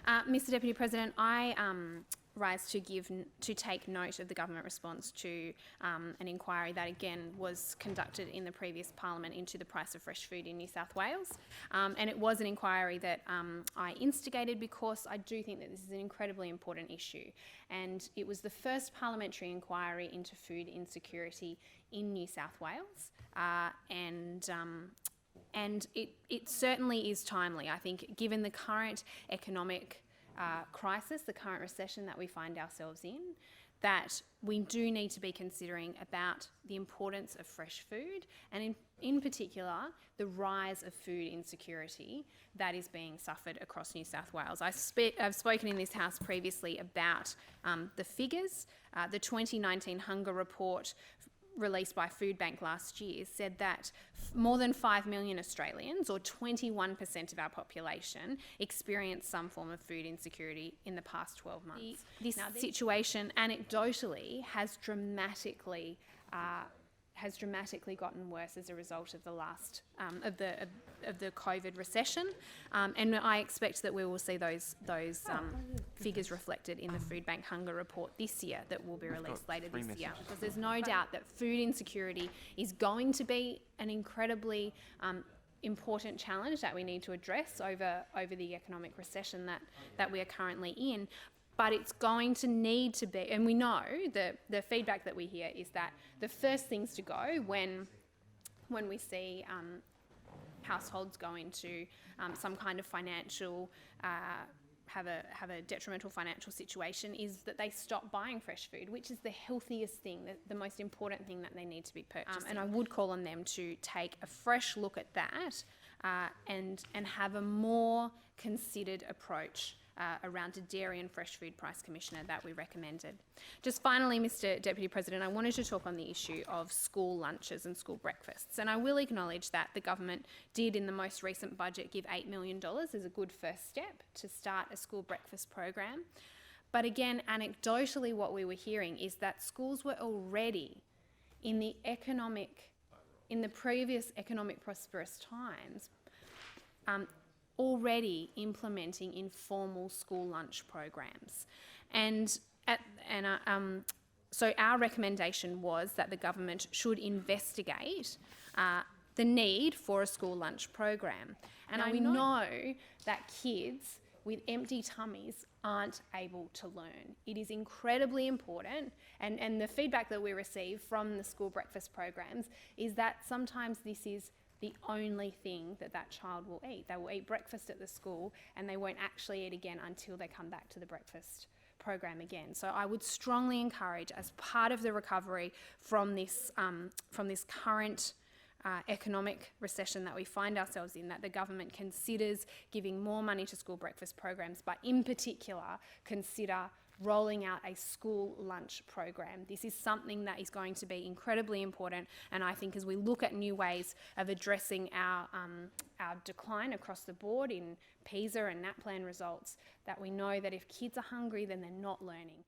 Mr Deputy President, I rise to take note of the government response to an inquiry that again was conducted in the previous Parliament into the price of fresh food in New South Wales, and it was an inquiry that I instigated because I do think that this is an incredibly important issue, and it was the first parliamentary inquiry into food insecurity in New South Wales, and it certainly is timely. I think given the current economic crisis, the current recession that we find ourselves in, that we do need to be considering about the importance of fresh food and in particular the rise of food insecurity that is being suffered across New South Wales. I've spoken in this House previously about the figures. The 2019 Hunger Report released by Foodbank last year said that more than 5 million Australians, or 21% of our population, experienced some form of food insecurity in the past 12 months. This situation, anecdotally, has dramatically gotten worse as a result of the last of the COVID recession, and I expect that we will see those figures reflected in the Foodbank Hunger Report this year that will be released later this year. Because there's no doubt that food insecurity is going to be an incredibly important challenge that we need to address over the economic recession that we are currently in. But it's going to need to be, and we know the feedback that we hear is that the first things to go when we see households go into some kind of financial, have a detrimental financial situation, is that they stop buying fresh food, which is the healthiest thing, the most important thing that they need to be purchasing. And I would call on them to take a fresh look at that and have a more considered approach around a Dairy and Fresh Food Price Commissioner that we recommended. Just finally, Mr Deputy President, I wanted to talk on the issue of school lunches and school breakfasts. And I will acknowledge that the government did in the most recent budget give $8 million as a good first step to start a school breakfast program. But again, anecdotally, what we were hearing is that schools were already in the previous economic prosperous times, already implementing informal school lunch programs. So our recommendation was that the government should investigate the need for a school lunch program. And I know that kids with empty tummies aren't able to learn. It is incredibly important, and the feedback that we receive from the school breakfast programs is that sometimes this is the only thing that child will eat. They will eat breakfast at the school and they won't actually eat again until they come back to the breakfast program again. So I would strongly encourage, as part of the recovery from this current economic recession that we find ourselves in, that the government considers giving more money to school breakfast programs, but in particular consider rolling out a school lunch program. This is something that is going to be incredibly important, and I think as we look at new ways of addressing our decline across the board in PISA and NAPLAN results, that we know that if kids are hungry, then they're not learning.